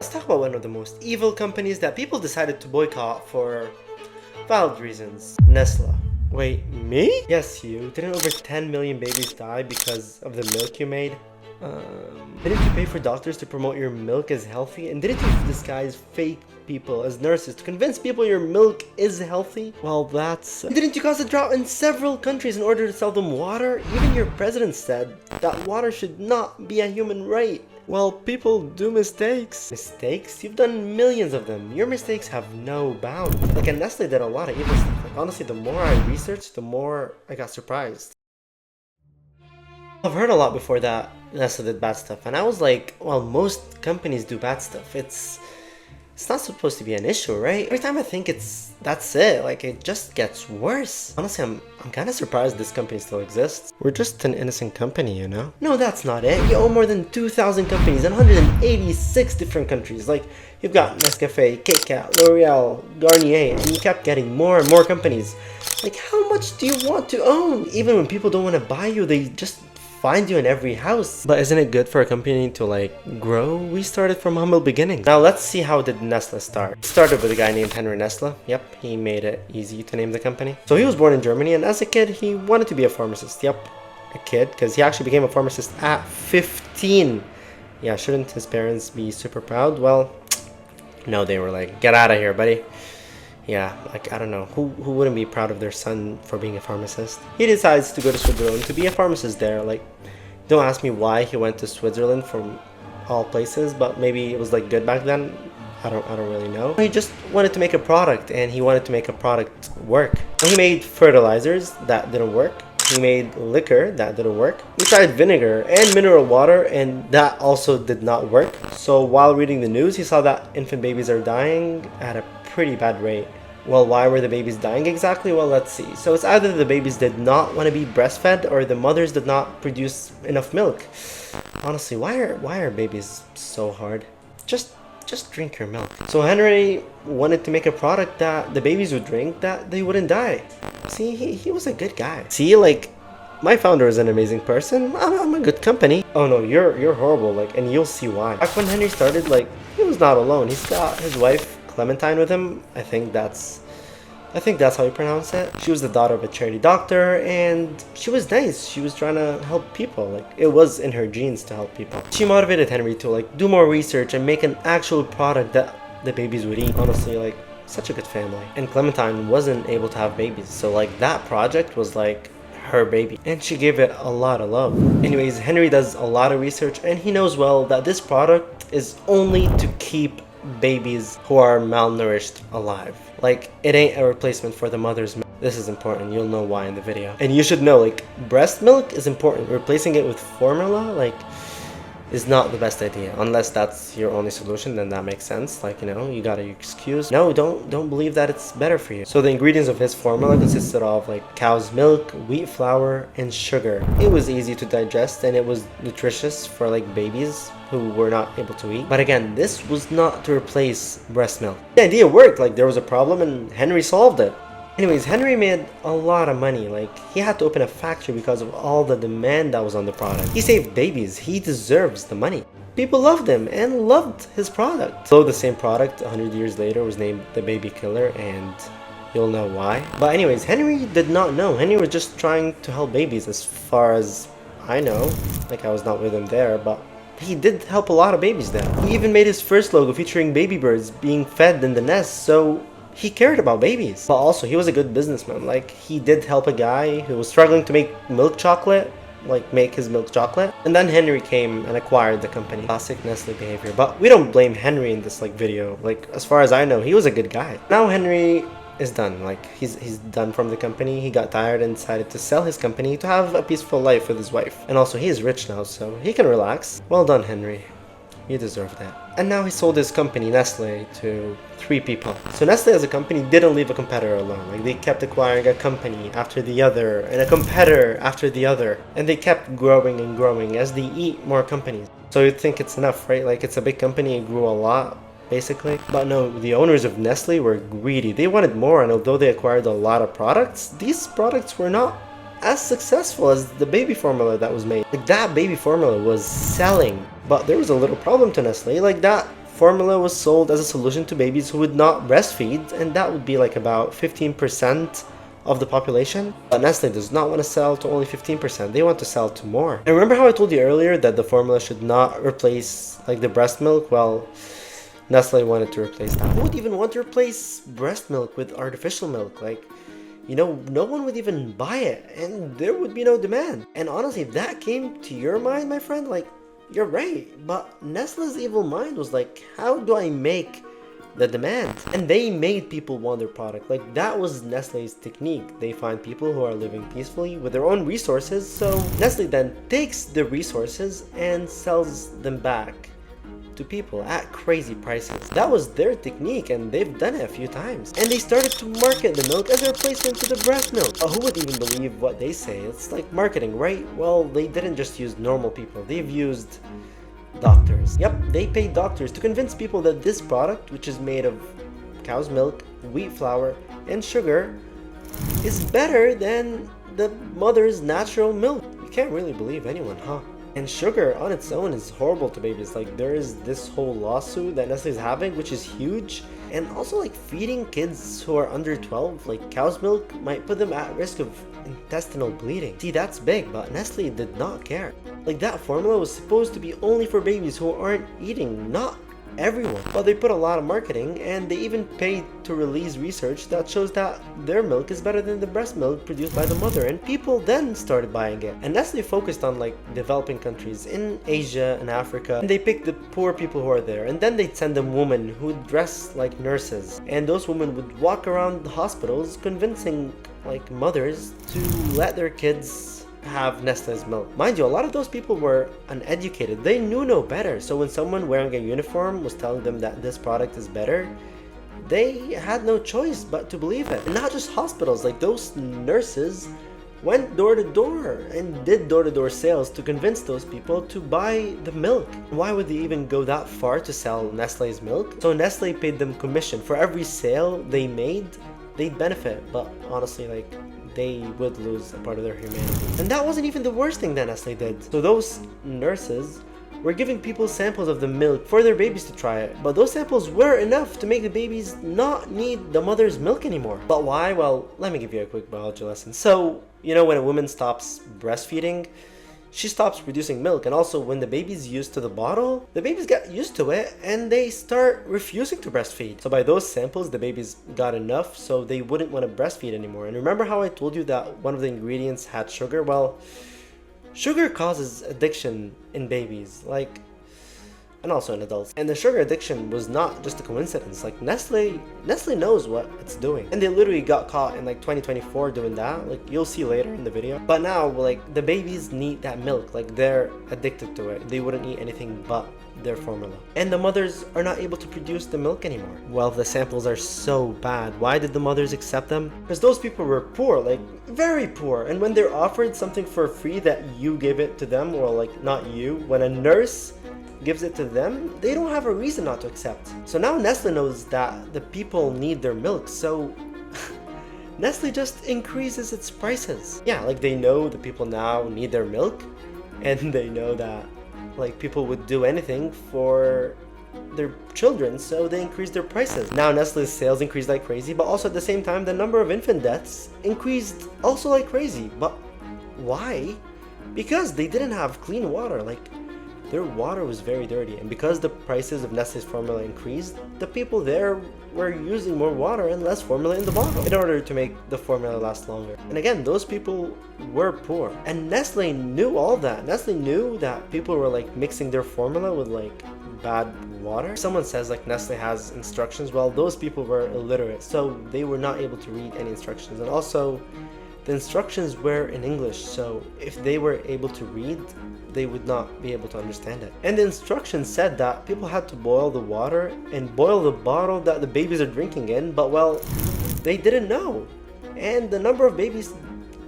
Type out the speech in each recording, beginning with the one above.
Let's talk about one of the most evil companies that people decided to boycott for valid reasons. Nestle. Wait, me? Yes, you. Didn't over 10 million babies die because of the milk you made? Didn't you pay for doctors to promote your milk as healthy? And didn't you disguise fake people as nurses to convince people your milk is healthy? Well, that's... Didn't you cause a drought in several countries in order to sell them water? Even your president said that water should not be a human right. Well, people do mistakes. Mistakes? You've done millions of them. Your mistakes have no bounds. Like, and Nestle did a lot of evil stuff. Like, honestly, the more I researched, the more I got surprised. I've heard a lot before that Nestle did bad stuff, and I was like, well, most companies do bad stuff. It's not supposed to be an issue, right? Every time I think that's it, like, it just gets worse. Honestly, I'm kind of surprised this company still exists. We're just an innocent company, you know? No, that's not it. You own more than 2,000 companies in 186 different countries. Like, you've got Nescafe, KitKat, L'Oreal, Garnier, and you kept getting more and more companies. Like, how much do you want to own? Even when people don't want to buy you, they just find you in every house. But isn't it good for a company to like grow? We started from humble beginnings. Now let's see how did Nestle start. It started with a guy named Henry Nestle. Yep, he made it easy to name the company. So he was born in Germany, and as a kid he wanted to be a pharmacist. Yep, a kid, because he actually became a pharmacist at 15. Yeah, shouldn't his parents be super proud? Well, no, they were like, get out of here, buddy. Yeah, like, I don't know, who wouldn't be proud of their son for being a pharmacist? He decides to go to Switzerland to be a pharmacist there. Like, don't ask me why he went to Switzerland from all places, but maybe it was like good back then. I don't really know. He just wanted to make a product, and he wanted to make a product work. He made fertilizers that didn't work. He made liquor that didn't work. He tried vinegar and mineral water, and that also did not work. So while reading the news, he saw that infant babies are dying at a pretty bad rate. Well, why were the babies dying exactly? Well, let's see. So it's either the babies did not want to be breastfed, or the mothers did not produce enough milk. Honestly, why are babies so hard? Just drink your milk. So Henry wanted to make a product that the babies would drink, that they wouldn't die. See, he was a good guy. See, like, my founder is an amazing person. I'm a good company. Oh no, you're horrible. Like, and you'll see why. Back when Henry started, like, he was not alone. He's got his wife Clementine with him. I think that's how you pronounce it. She was the daughter of a charity doctor, and she was nice. She was trying to help people. Like, it was in her genes to help people. She motivated Henry to like do more research and make an actual product that the babies would eat. Honestly, like, such a good family. And Clementine wasn't able to have babies, so like that project was like her baby, and she gave it a lot of love. Anyways, Henry does a lot of research, and he knows well that this product is only to keep babies who are malnourished alive. Like, it ain't a replacement for the mother's milk. This is important. You'll know why in the video. And you should know, like, breast milk is important. Replacing it with formula, like, is not the best idea. Unless that's your only solution, then that makes sense. Like, you know, you got your excuse. No, don't believe that it's better for you. So the ingredients of his formula consisted of like cow's milk, wheat flour, and sugar. It was easy to digest, and it was nutritious for like babies who were not able to eat. But again, this was not to replace breast milk. The idea worked. Like, there was a problem, and Henry solved it. Anyways, Henry made a lot of money. Like, he had to open a factory because of all the demand that was on the product. He saved babies. He deserves the money. People loved him and loved his product. So the same product 100 years later was named the Baby Killer, and you'll know why. But anyways, Henry did not know. Henry was just trying to help babies, as far as I know. Like, I was not with him there, but he did help a lot of babies there. He even made his first logo featuring baby birds being fed in the nest, so he cared about babies. But also, he was a good businessman. Like, he did help a guy who was struggling to make milk chocolate, like make his milk chocolate. And then Henry came and acquired the company. Classic Nestle behavior. But we don't blame Henry in this like video. Like, as far as I know, he was a good guy. Now Henry is done. Like, he's done from the company. He got tired and decided to sell his company to have a peaceful life with his wife. And also, he is rich now, so he can relax. Well done, Henry. You deserve that. And now he sold his company, Nestle, to 3 people. So Nestle as a company didn't leave a competitor alone. Like, they kept acquiring a company after the other, and a competitor after the other. And they kept growing and growing as they eat more companies. So you'd think it's enough, right? Like, it's a big company, it grew a lot, basically. But no, the owners of Nestle were greedy. They wanted more, and although they acquired a lot of products, these products were not as successful as the baby formula that was made. Like, that baby formula was selling, but there was a little problem to Nestle. Like, that formula was sold as a solution to babies who would not breastfeed, and that would be like about 15% of the population. But Nestle does not want to sell to only 15%. They want to sell to more. And remember how I told you earlier that the formula should not replace like the breast milk? Well, Nestle wanted to replace that. Who would even want to replace breast milk with artificial milk? Like, you know, no one would even buy it, and there would be no demand. And honestly, if that came to your mind, my friend, like, you're right. But Nestle's evil mind was like, how do I make the demand? And they made people want their product. Like, that was Nestle's technique. They find people who are living peacefully with their own resources, so Nestle then takes the resources and sells them back to people at crazy prices. That was their technique, and they've done it a few times. And they started to market the milk as a replacement to the breast milk. Who would even believe what they say? It's like marketing, right? Well, they didn't just use normal people. They've used doctors. Yep, they paid doctors to convince people that this product, which is made of cow's milk, wheat flour, and sugar, is better than the mother's natural milk. You can't really believe anyone, huh? And sugar on its own is horrible to babies. Like, there is this whole lawsuit that Nestle is having, which is huge. And also, like, feeding kids who are under 12, like cow's milk, might put them at risk of intestinal bleeding. See, that's big, but Nestle did not care. Like, that formula was supposed to be only for babies who aren't eating, not everyone. But they put a lot of marketing, and they even paid to release research that shows that their milk is better than the breast milk produced by the mother, and people then started buying it. And Nestle focused on like developing countries in Asia and Africa, and they picked the poor people who are there, and then they'd send them women who would dress like nurses, and those women would walk around the hospitals convincing like mothers to let their kids have Nestle's milk. Mind you, a lot of those people were uneducated. They knew no better. So when someone wearing a uniform was telling them that this product is better, they had no choice but to believe it. And not just hospitals, like those nurses went door to door and did door-to-door sales to convince those people to buy the milk. Why would they even go that far to sell Nestle's milk? So Nestle paid them commission. For every sale they made, they'd benefit. But honestly, like, they would lose a part of their humanity. And that wasn't even the worst thing that Nestle did. So those nurses were giving people samples of the milk for their babies to try it. But those samples were enough to make the babies not need the mother's milk anymore. But why? Well, let me give you a quick biology lesson. So, you know, when a woman stops breastfeeding, she stops producing milk, and also when the baby's used to the bottle, the babies get used to it and they start refusing to breastfeed. So by those samples, the babies got enough so they wouldn't want to breastfeed anymore. And remember how I told you that one of the ingredients had sugar? Well, sugar causes addiction in babies, like, and also in adults. And the sugar addiction was not just a coincidence. Like, Nestle knows what it's doing, and they literally got caught in like 2024 doing that. Like, you'll see later in the video. But now, like, the babies need that milk. Like, they're addicted to it. They wouldn't eat anything but their formula, and the mothers are not able to produce the milk anymore. Well, the samples are so bad. Why did the mothers accept them? Because those people were poor, like very poor, and when they're offered something for free that you give it to them, or like not you, when a nurse gives it to them, they don't have a reason not to accept. So now Nestle knows that the people need their milk, so Nestle just increases its prices. Yeah, like, they know the people now need their milk, and they know that like people would do anything for their children, so they increase their prices. Now Nestle's sales increased like crazy, but also at the same time the number of infant deaths increased also like crazy. But why? Because they didn't have clean water. Like, their water was very dirty, and because the prices of Nestle's formula increased, the people there were using more water and less formula in the bottle in order to make the formula last longer. And again, those people were poor, and Nestle knew all that. Nestle knew that people were like mixing their formula with like bad water. Someone says like Nestle has instructions. Well, those people were illiterate, so they were not able to read any instructions, and also the instructions were in English, so if they were able to read, they would not be able to understand it. And the instructions said that people had to boil the water and boil the bottle that the babies are drinking in, but well, they didn't know. And the number of babies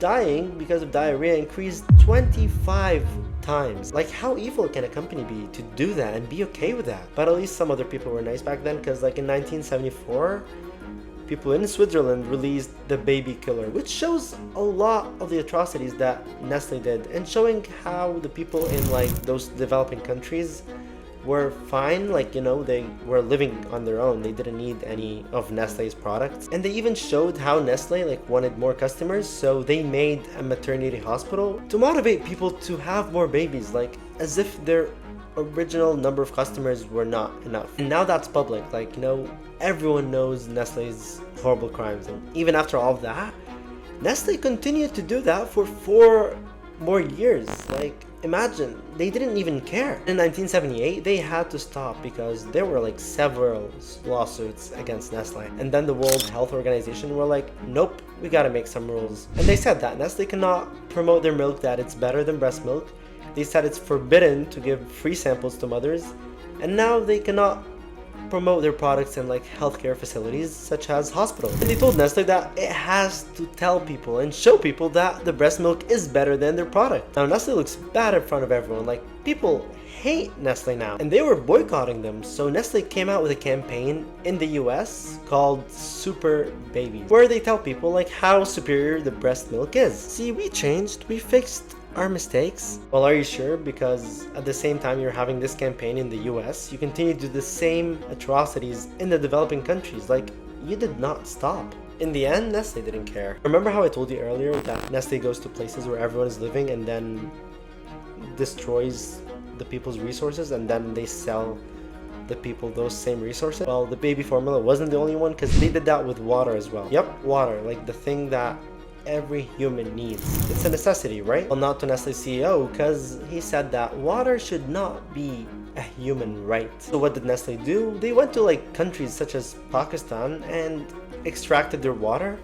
dying because of diarrhea increased 25 times. Like, how evil can a company be to do that and be okay with that? But at least some other people were nice back then, because like in 1974, people in Switzerland released the baby killer, which shows a lot of the atrocities that Nestle did, and showing how the people in like those developing countries were fine, like, you know, they were living on their own. They didn't need any of Nestle's products. And they even showed how Nestle like wanted more customers, so they made a maternity hospital to motivate people to have more babies, like as if their original number of customers were not enough. And now that's public, like, you know, everyone knows Nestle's horrible crimes. And even after all of that, Nestle continued to do that for 4 more years. Like, imagine, they didn't even care. In 1978, they had to stop because there were like several lawsuits against Nestle. And then the World Health Organization were like, nope, we gotta make some rules. And they said that Nestle cannot promote their milk, that it's better than breast milk. They said it's forbidden to give free samples to mothers. And now they cannot promote their products in like healthcare facilities such as hospitals. And they told Nestle that it has to tell people and show people that the breast milk is better than their product. Now Nestle looks bad in front of everyone, like people hate Nestle now and they were boycotting them. So Nestle came out with a campaign in the US called Super Babies, where they tell people like how superior the breast milk is. See, we changed, we fixed our mistakes. Well, are you sure? Because at the same time you're having this campaign in the US, you continue to do the same atrocities in the developing countries. Like, you did not stop. In the end, Nestle didn't care. Remember how I told you earlier that Nestle goes to places where everyone is living and then destroys the people's resources and then they sell the people those same resources? Well, the baby formula wasn't the only one, because they did that with water as well. Yep, water, like the thing that every human needs. It's a necessity, right? Well, not to Nestle's CEO, because he said that water should not be a human right. So what did Nestle do? They went to like countries such as Pakistan and extracted their water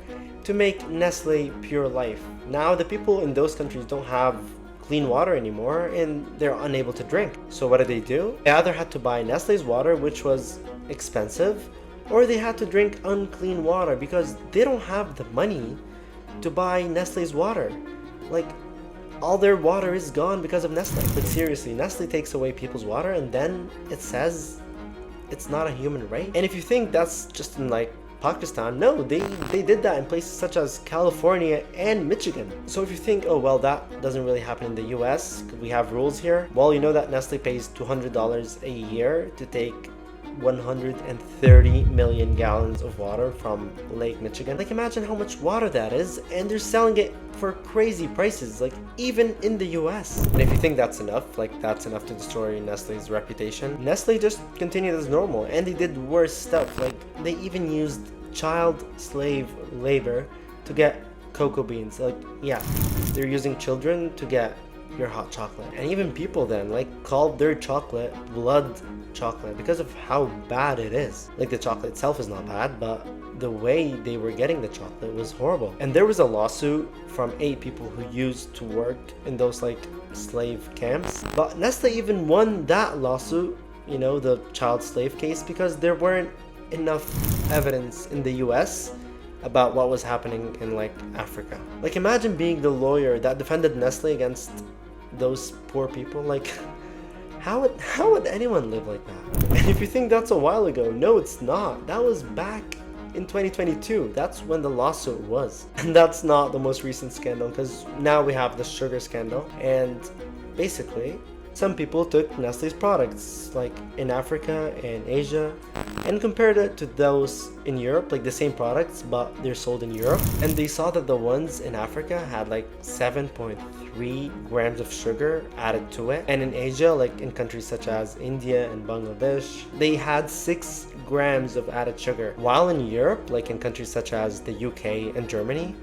to make Nestle Pure Life. Now the people in those countries don't have clean water anymore and they're unable to drink. So what did they do? They either had to buy Nestle's water, which was expensive, or they had to drink unclean water because they don't have the money to buy Nestle's water. Like, all their water is gone because of Nestle. But seriously, Nestle takes away people's water and then it says it's not a human right. And if you think that's just in like Pakistan, no, they did that in places such as California and Michigan. So if you think, oh well, that doesn't really happen in the US, we have rules here. Well, you know that Nestle pays $200 a year to take 130 million gallons of water from Lake Michigan. Like, imagine how much water that is, and they're selling it for crazy prices, like even in the US. And if you think that's enough, like that's enough to destroy Nestle's reputation, Nestle just continued as normal, and they did worse stuff. Like, they even used child slave labor to get cocoa beans. Like, yeah, they're using children to get your hot chocolate. And even people then like called their chocolate blood chocolate because of how bad it is. Like, the chocolate itself is not bad, but the way they were getting the chocolate was horrible. And there was a lawsuit from 8 people who used to work in those like slave camps, but Nestle even won that lawsuit, you know, the child slave case, because there weren't enough evidence in the US about what was happening in like Africa. Like, imagine being the lawyer that defended Nestle against those poor people. Like, how would anyone live like that? And if you think that's a while ago, no, it's not. That was back in 2022. That's when the lawsuit was. And that's not the most recent scandal, because now we have the sugar scandal. And basically, some people took Nestle's products like in Africa and Asia and compared it to those in Europe, like the same products, but they're sold in Europe. And they saw that the ones in Africa had like 7.3 grams of sugar added to it. And in Asia, like in countries such as India and Bangladesh, they had 6 grams of added sugar. While in Europe, like in countries such as the UK and Germany,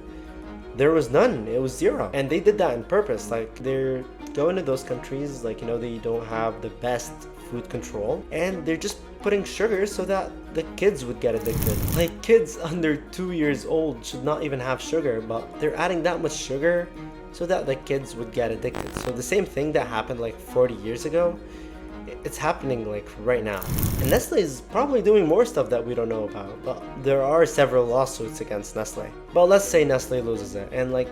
there was none. It was 0. And they did that on purpose. Like, they're going to those countries, like, you know, they don't have the best food control, and they're just putting sugar so that the kids would get addicted. Like, kids under 2 years old should not even have sugar, but they're adding that much sugar so that the kids would get addicted. So the same thing that happened like 40 years ago, it's happening like right now. And Nestle is probably doing more stuff that we don't know about, but there are several lawsuits against Nestle. But let's say Nestle loses it and like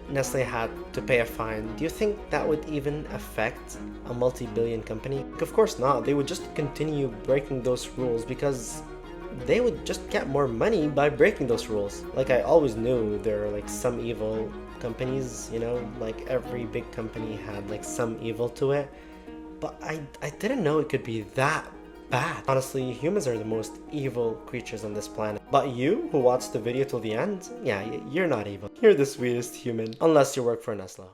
Nestle had to pay a fine. Do you think that would even affect a multi-billion company? Like, of course not. They would just continue breaking those rules because they would just get more money by breaking those rules. Like, I always knew there are like some evil companies, you know, like every big company had like some evil to it. but I didn't know it could be that bad. Honestly, humans are the most evil creatures on this planet. But you, who watched the video till the end, yeah, you're not evil. You're the sweetest human. Unless you work for Nestle.